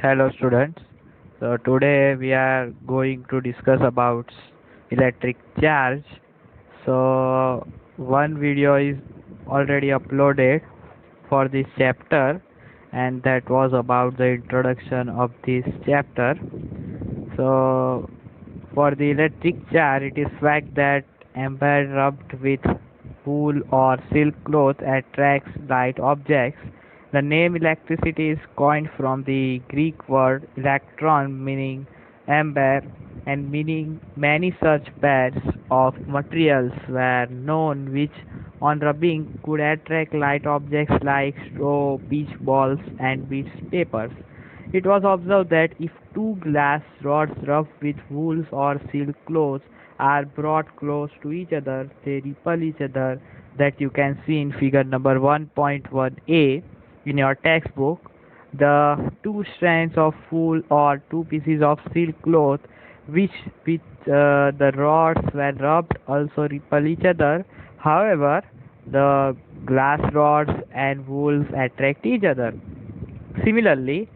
Hello students. So today we are going to discuss about electric charge. So one video is already uploaded for this chapter and that was about the introduction of this chapter. So for the electric charge it is fact that amber rubbed with wool or silk cloth attracts light objects. The name electricity is coined from the Greek word electron meaning amber and meaning many such pairs of materials were known which on rubbing could attract light objects like straw, peach balls and beads papers. It was observed that if two glass rods rubbed with wool or silk cloth are brought close to each other, they repel each other. That you can see in figure number 1.1a in your textbook. The two strands of wool or two pieces of silk cloth which with the rods were rubbed also repel each other. However, the glass rods and wools attract each other. Similarly,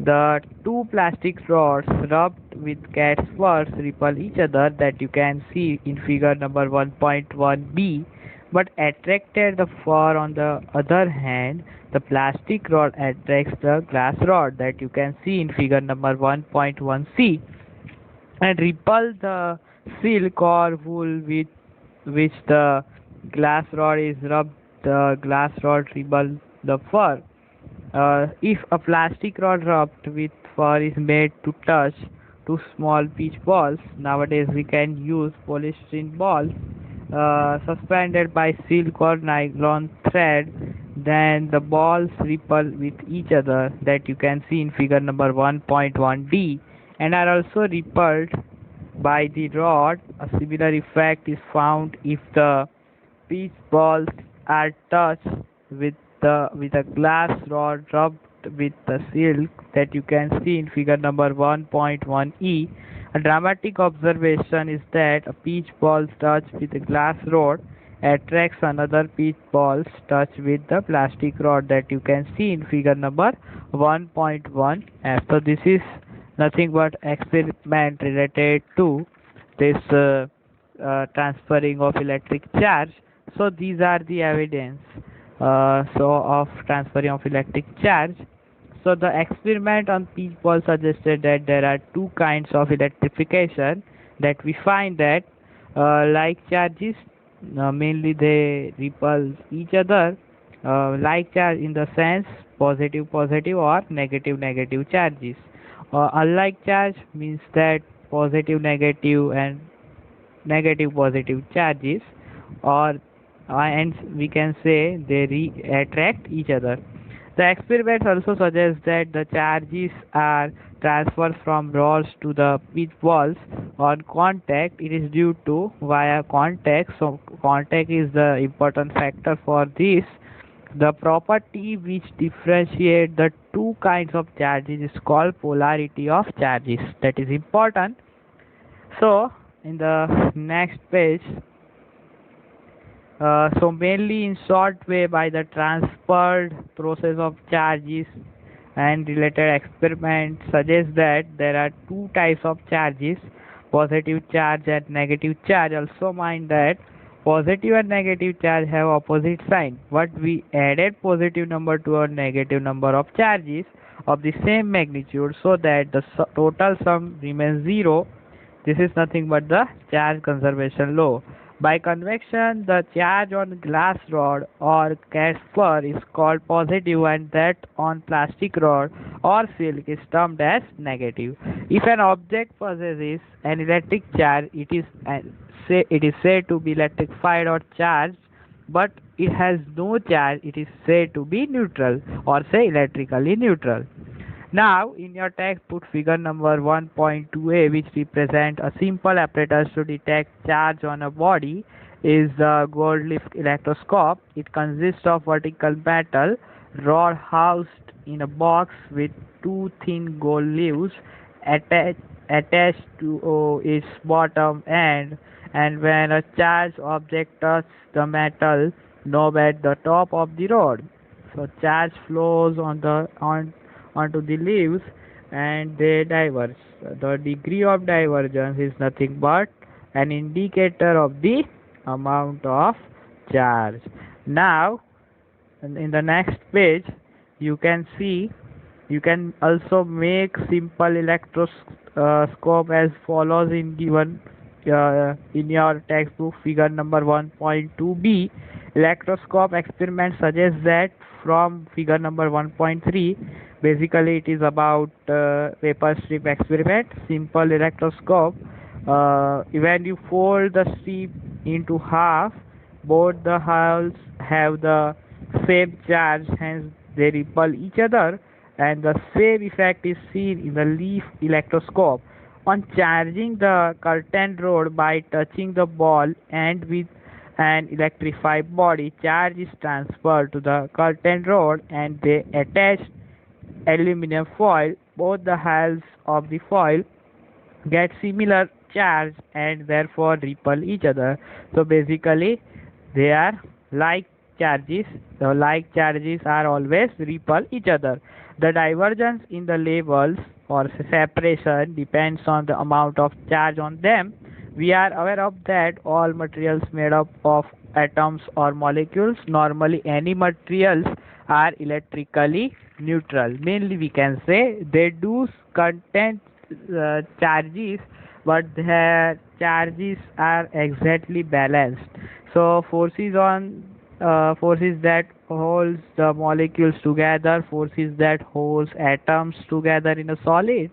the two plastic rods rubbed with cat's furs repel each other that you can see in figure number 1.1b, but attracted the fur. On the other hand, the plastic rod attracts the glass rod that you can see in figure number 1.1c and repel the silk or wool with which the glass rod is rubbed. The glass rod repel the fur. If a plastic rod rubbed with fur is made to touch two small peach balls, nowadays we can use polystyrene balls suspended by silk or nylon thread, then the balls repel with each other that you can see in figure number 1.1d and are also repelled by the rod. A similar effect is found if the peach balls are touched with with a glass rod rubbed with the silk that you can see in figure number 1.1e. A dramatic observation is that a peach ball touched with a glass rod attracts another peach ball touched with the plastic rod that you can see in figure number 1.1f. So this is nothing but experiment related to this transferring of electric charge. So these are the evidence of transferring of electric charge. So the experiment on peach ball suggested that there are two kinds of electrification, that we find that like charges mainly they repel each other, like charge in the sense positive positive or negative negative charges. Unlike charge means that positive negative and negative positive charges, or and we can say they attract each other. The experiments also suggest that the charges are transferred from rods to the pitch balls on contact. It is due to via contact. So contact is the important factor for this. The property which differentiate the two kinds of charges is called polarity of charges. That is important. So in the next page, so mainly in short way by the transferred process of charges and related experiments suggest that there are two types of charges, positive charge and negative charge. Also mind that positive and negative charge have opposite sign, but we added positive number to a negative number of charges of the same magnitude so that the total sum remains zero. This is nothing but the charge conservation law. By convection, the charge on glass rod or cat's fur is called positive and that on plastic rod or silk is termed as negative. If an object possesses an electric charge, it is said to be electrified or charged, but it has no charge, it is said to be neutral or say electrically neutral. Now, in your text, put figure number 1.2a, which represent a simple apparatus to detect charge on a body, is the gold leaf electroscope. It consists of vertical metal rod housed in a box with two thin gold leaves attached to its bottom end, and when a charged object touches the metal knob at the top of the rod, so charge flows onto the leaves and they diverge. The degree of divergence is nothing but an indicator of the amount of charge. Now, in the next page, you can see you can also make simple electroscope as follows in given in your textbook figure number 1.2b. Electroscope experiment suggests that from figure number 1.3, basically it is about paper strip experiment. Simple electroscope. When you fold the strip into half, both the halves have the same charge, hence they repel each other, and the same effect is seen in the leaf electroscope. On charging the curtain rod by touching the ball end with an electrified body, charge is transferred to the curtain rod and the attached aluminum foil. Both the halves of the foil get similar charge and therefore repel each other. So basically they are like charges. The like charges are always repel each other. The divergence in the levels or separation depends on the amount of charge on them. We are aware of that all materials made up of atoms or molecules, normally any materials, are electrically neutral. Mainly we can say they do contain charges, but their charges are exactly balanced. So forces that holds the molecules together, forces that holds atoms together in a solid,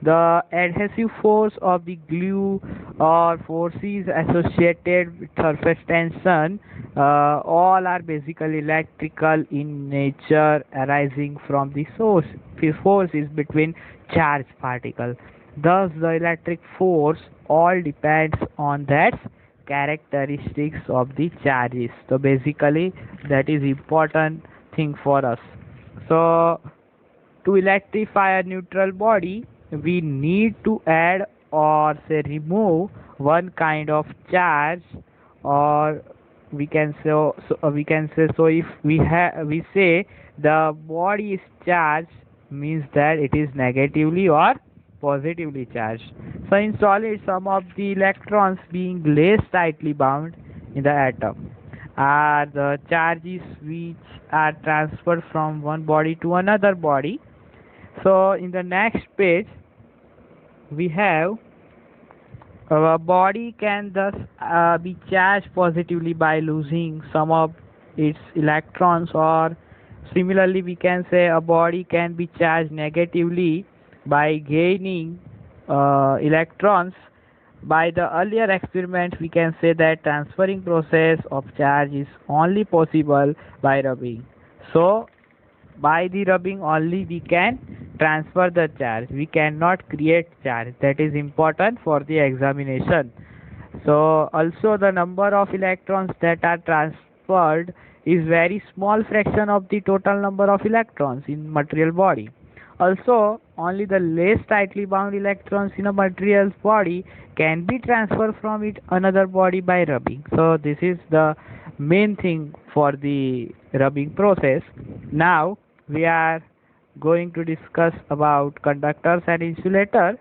the adhesive force of the glue, or forces associated with surface tension, all are basically electrical in nature, arising from the source. The force is between charged particles. Thus, the electric force all depends on that characteristics of the charges. So basically, that is important thing for us. So to electrify a neutral body, we need to add or say remove one kind of charge, or we can say so if we say the body is charged, means that it is negatively or positively charged. So in solid, some of the electrons being less tightly bound in the atom are the charges which are transferred from one body to another body. So in the next page, we have our body can thus be charged positively by losing some of its electrons, or similarly we can say a body can be charged negatively by gaining electrons. By the earlier experiment, we can say that transferring process of charge is only possible by rubbing. So by the rubbing only we can transfer the charge, we cannot create charge. That is important for the examination. So also the number of electrons that are transferred is very small fraction of the total number of electrons in material body. Also only the less tightly bound electrons in a material body can be transferred from it another body by rubbing. So this is the main thing for the rubbing process. Now we are going to discuss about conductors and insulators.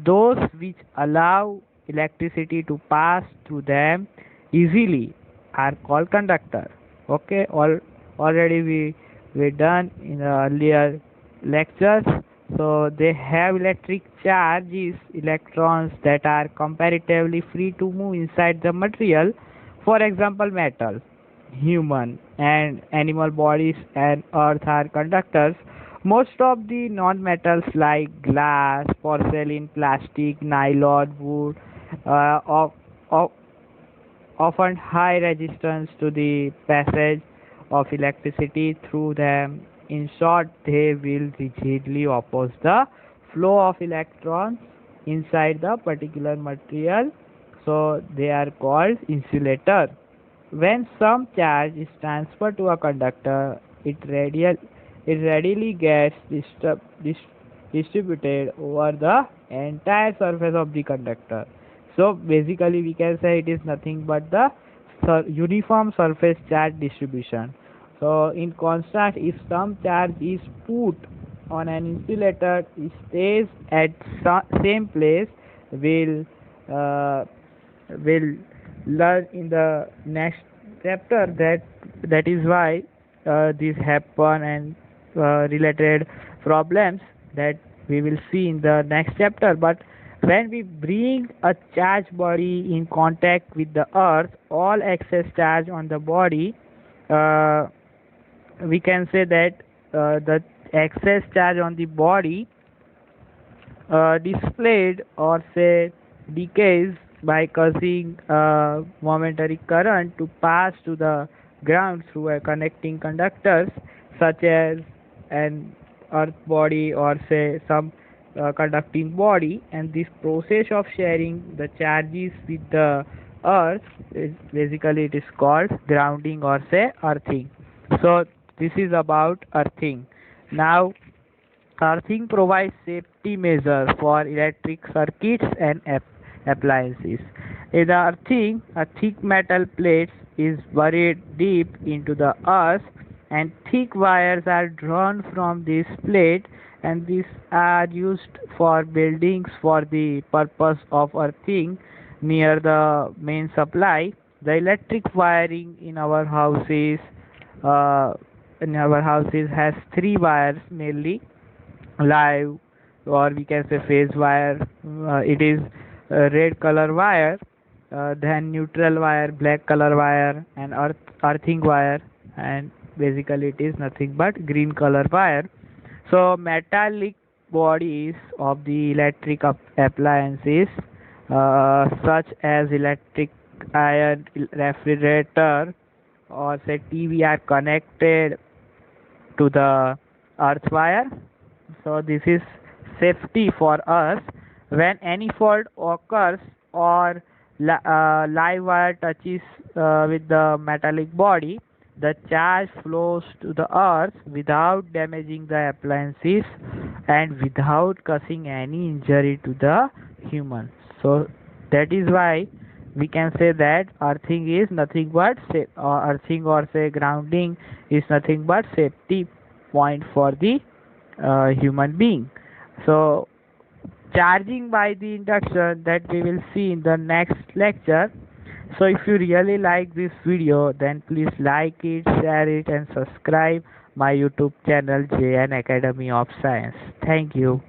Those which allow electricity to pass through them easily are called conductor. Okay, already we done in the earlier lectures. So they have electric charges, electrons that are comparatively free to move inside the material. For example, metal, human and animal bodies and earth are conductors. Most of the non-metals like glass, porcelain, plastic, nylon, wood, of, of, often high resistance to the passage of electricity through them. In short, they will rigidly oppose the flow of electrons inside the particular material. So they are called insulator. When some charge is transferred to a conductor, it readily gets distributed over the entire surface of the conductor. So basically we can say it is nothing but the uniform surface charge distribution. So in contrast, if some charge is put on an insulator stays at same place will uh, will learn in the next chapter that is why this happen and related problems that we will see in the next chapter. But when we bring a charged body in contact with the earth, all excess charge on the body, uh, we can say that the excess charge on the body displayed or say decays by causing momentary current to pass to the ground through a connecting conductors such as an earth body or say some conducting body, and this process of sharing the charges with the earth is basically it is called grounding or say earthing. So this is about earthing. Now earthing provides safety measures for electric circuits and appliances. In the earthing, a thick metal plate is buried deep into the earth, and thick wires are drawn from this plate, and these are used for buildings for the purpose of earthing near the main supply. The electric wiring uh, in our houses has three wires mainly: live, or we can say phase wire, it is a red color wire, then neutral wire, black color wire, and earthing wire, and basically it is nothing but green color wire. So metallic bodies of the electric appliances such as electric iron refrigerator or say TV are connected to the earth wire. So this is safety for us. When any fault occurs or live wire touches with the metallic body, the charge flows to the earth without damaging the appliances and without causing any injury to the human. So that is why we can say that earthing is nothing but earthing or say grounding is nothing but safety point for the human being. So charging by the induction that we will see in the next lecture. So if you really like this video, then please like it, share it, and subscribe my YouTube channel JN Academy of Science. Thank you.